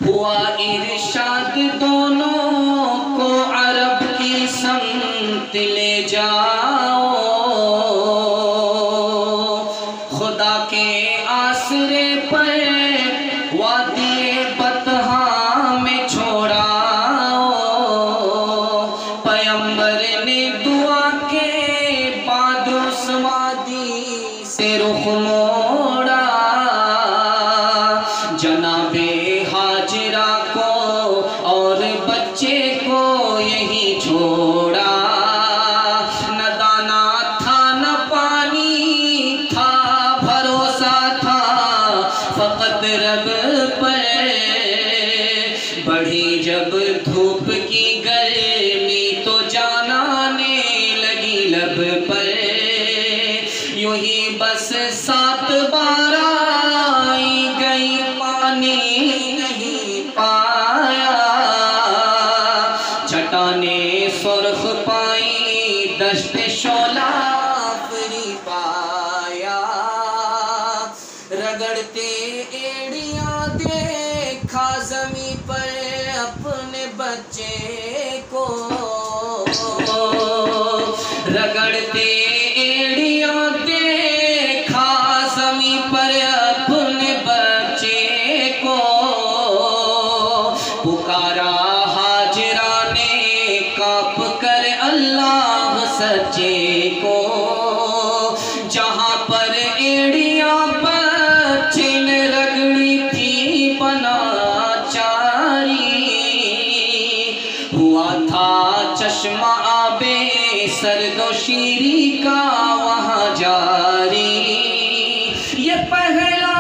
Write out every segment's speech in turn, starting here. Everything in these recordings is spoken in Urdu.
ہوا ارشاد دونوں کو عرب کی سمت لے جاؤ، خدا کے آسرے پر وادی بطحا میں چھوڑاؤ۔ پیغمبر نے دعا کے بعد اس وادی سے رخ موڑا، جناب ہاجرہ کو اور بچے کو یہی چھوڑا۔ نہ دانا تھا نہ پانی تھا، بھروسہ تھا فقط رب پر۔ بڑھی جب دھوپ کی گرمی تو جان آنے لگی لب پر، یوں ہی بس 7 بار آئی گئی پانی نہیں پایا، چٹانیں سرخ پائی دشت شعلہ فری پایا۔ رگڑتے ایڑیاں دیکھا زمیں پر اپنے بچے کو، رگڑتے ایڑیاں دیکھا زمیں پر اپنے بچے کو، پکارا ہاجرہ نے کانپ کر اللہ سچے کو۔ جہاں پر ایڑیاں بچے نے رگڑی تھی بنا چاری، ہوا تھا چشمہ آبے سرد و شیری کا وہاں جاری۔ یہ پہلا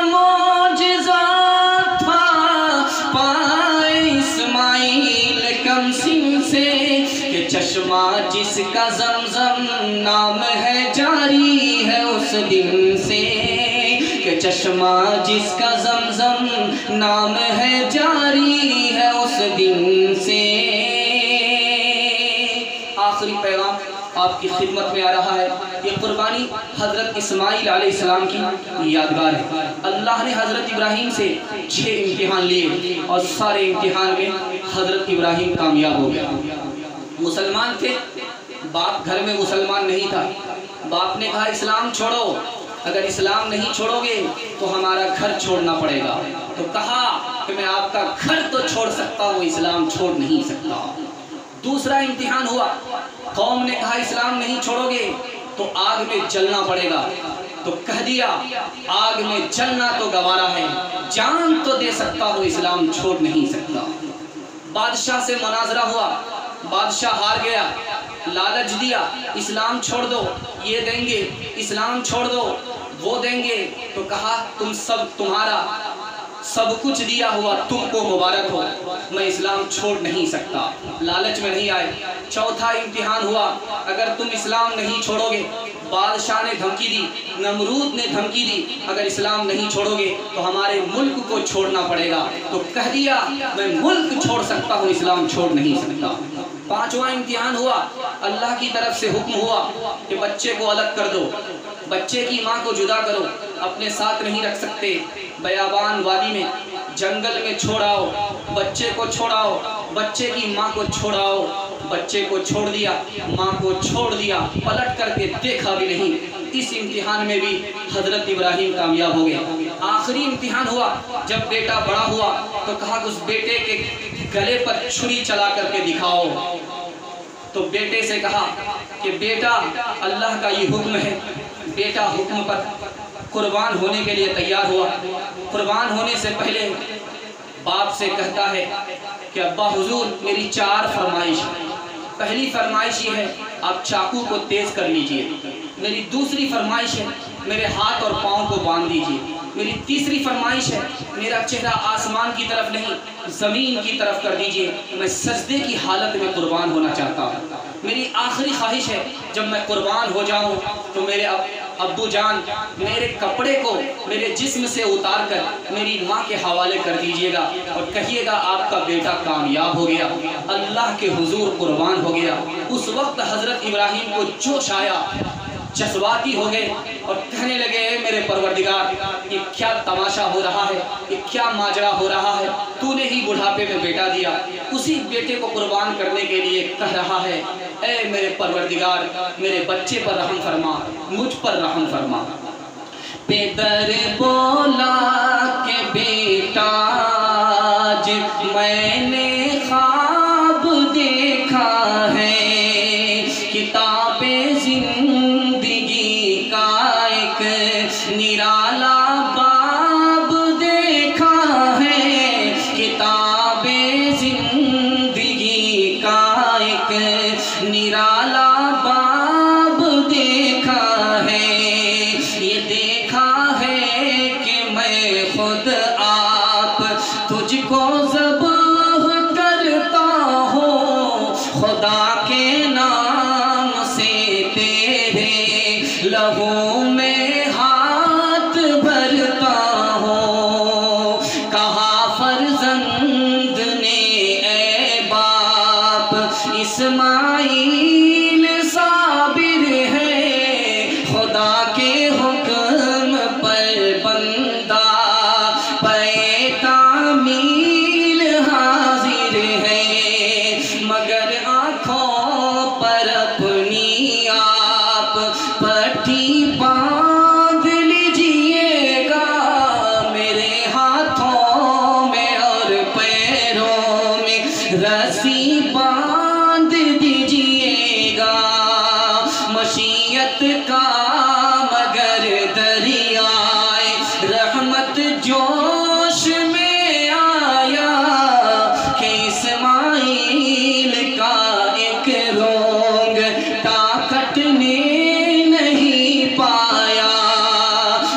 معجزہ تھا پائے اسماعیل کم سن سے، کہ چشمہ جس کا زمزم نام ہے جاری ہے اس دن سے، کہ چشمہ جس کا زمزم نام ہے جاری ہے اس دن سے۔ آخری پیغام آپ کی خدمت میں آ رہا ہے۔ یہ قربانی حضرت اسماعیل علیہ السلام کی یادگار ہے۔ اللہ نے حضرت ابراہیم سے 6 امتحان لیے اور سارے امتحان میں حضرت ابراہیم کامیاب ہو گیا۔ مسلمان تھے، باپ گھر میں مسلمان نہیں تھا، باپ نے کہا اسلام چھوڑو، اگر اسلام نہیں چھوڑو گے تو ہمارا گھر چھوڑنا پڑے گا۔ تو کہا کہ میں آپ کا گھر تو چھوڑ سکتا ہوں، اسلام چھوڑ نہیں سکتا۔ دوسرا امتحان ہوا، قوم نے کہا اسلام نہیں چھوڑو گے تو آگ میں جلنا پڑے گا۔ تو کہہ دیا آگ میں جلنا تو گوارا ہے، جان تو دے سکتا ہوں، اسلام چھوڑ نہیں سکتا۔ بادشاہ سے مناظرہ ہوا، بادشاہ ہار گیا، لالچ دیا اسلام چھوڑ دو یہ دیں گے، اسلام چھوڑ دو وہ دیں گے۔ تو کہا تمہارا سب کچھ دیا ہوا تم کو مبارک ہو، میں اسلام چھوڑ نہیں سکتا، لالچ میں نہیں آئے۔ چوتھا امتحان ہوا، اگر تم اسلام نہیں چھوڑو گے، بادشاہ نے دھمکی دی، نمرود نے دھمکی دی، اگر اسلام نہیں چھوڑو گے تو ہمارے ملک کو چھوڑنا پڑے گا۔ تو کہہ دیا میں ملک چھوڑ سکتا ہوں، اسلام چھوڑ نہیں سکتا۔ پانچواں امتحان ہوا، اللہ کی طرف سے حکم ہوا کہ بچے کو الگ کر دو، بچے کی ماں کو جدا کرو، اپنے ساتھ نہیں رکھ سکتے، بیابان وادی میں جنگل میں چھوڑاؤ، بچے کو چھوڑاؤ، بچے کی ماں کو چھوڑاؤ۔ بچے کو چھوڑ دیا، ماں کو چھوڑ دیا، پلٹ کر کے دیکھا بھی نہیں۔ اس امتحان میں بھی حضرت ابراہیم کامیاب ہو گئے۔ آخری امتحان ہوا، جب بیٹا بڑا ہوا تو کہا کہ اس بیٹے کے گلے پر چھری چلا کر کے دکھاؤ۔ تو بیٹے سے کہا کہ بیٹا اللہ کا یہ حکم ہے۔ بیٹا حکم پر قربان ہونے کے لیے تیار ہوا۔ قربان ہونے سے پہلے باپ سے کہتا ہے کہ ابا حضور میری 4 فرمائش ہے۔ پہلی فرمائش یہ ہے آپ چاقو کو تیز کر لیجئے۔ میری دوسری فرمائش ہے میرے ہاتھ اور پاؤں کو باندھ دیجئے۔ میری تیسری فرمائش ہے میرا چہرہ آسمان کی طرف نہیں زمین کی طرف کر دیجئے، میں سجدے کی حالت میں قربان ہونا چاہتا ہوں۔ میری آخری خواہش ہے جب میں قربان ہو جاؤں تو میرے ابو جان میرے کپڑے کو میرے جسم سے اتار کر میری ماں کے حوالے کر دیجئے گا اور کہیے گا آپ کا بیٹا کامیاب ہو گیا، اللہ کے حضور قربان ہو گیا۔ اس وقت حضرت ابراہیم کو جوش آیا، جذباتی ہو گئے اور کہنے لگے اے میرے پروردگار، یہ کیا تماشا ہو رہا ہے، یہ کیا ماجرا ہو رہا ہے، تو نے ہی بڑھاپے میں بیٹا دیا، اسی بیٹے کو قربان کرنے کے لیے کہہ رہا ہے اے میرے پروردگار میرے بچے پر رحم فرما، مجھ پر رحم فرما۔ پیدر بولا کہ بیٹا آج میں نے خواب دیکھا ہے، کتاب زندگی کا ایک نرالا باب دیکھا ہے، کتاب زندگی کا ایک نرالا باب دیکھا ہے، یہ دیکھا ہے کہ میں خود آپ تجھ کو ذبح کرتا ہوں، خدا کے نام سے تیرے لہو میں ہاتھ بھرتا ہوں۔ کہا فرزند نے اے باپ اسماعیل صابر ہے، خدا کے حکم پر بندہ پے تعمیل حاضر ہے، مگر آنکھوں پر اپنی آپ پٹی باندھ لیجئے گا، میرے ہاتھوں میں اور پیروں میں رسی باندھ دیجئے گا، مشیت کا مگر دریائے رحمت جوش میں آیا، کہ اسماعیل کا ایک رونگ کٹنے نہیں پایا،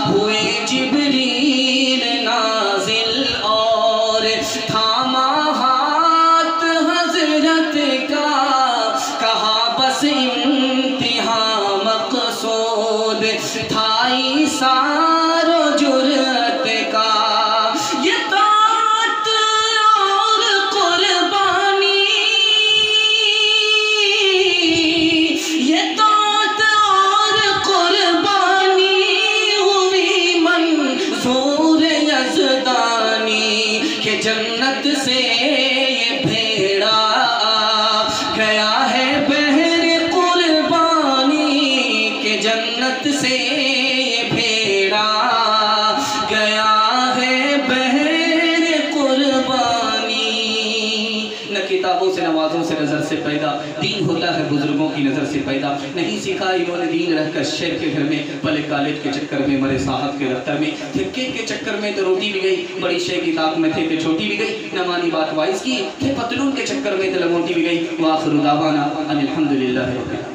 ہوئے جبریل نازل اور تھاما ہاتھ حضرت کا، کہا بس انتہا مقصود تھا ایثار و جرأت کا، یہ طاعت اور قربانی، یہ طاعت اور قربانی ہوئی منظور یزدانی، کہ جنت سے یہ بھیڑا گیا ہے بحر قربانی، کہ جنت سے یہ بھیڑا گیا ہے بحر قربانی۔ نہ کتابوں سے نوازوں سے نظر سے پیدا، دین ہوتا ہے بزرگوں کی نظر سے پیدا، نہیں سیکھا انہوں نے دین رہ کر شیر کے گھر میں، پلے کالج کے چکر میں، مرے صاحب کے دفتر میں، تھکے کے چکر میں تو روٹی بھی گئی، بڑی شے کی طاق میں تھے کہ چھوٹی بھی گئی، نہ مانی بات وائز کی، تھے پتلون کے چکر میں تو لنگوٹی بھی گئی۔ وآخر دعوانا ان الحمدللہ رب العالمین۔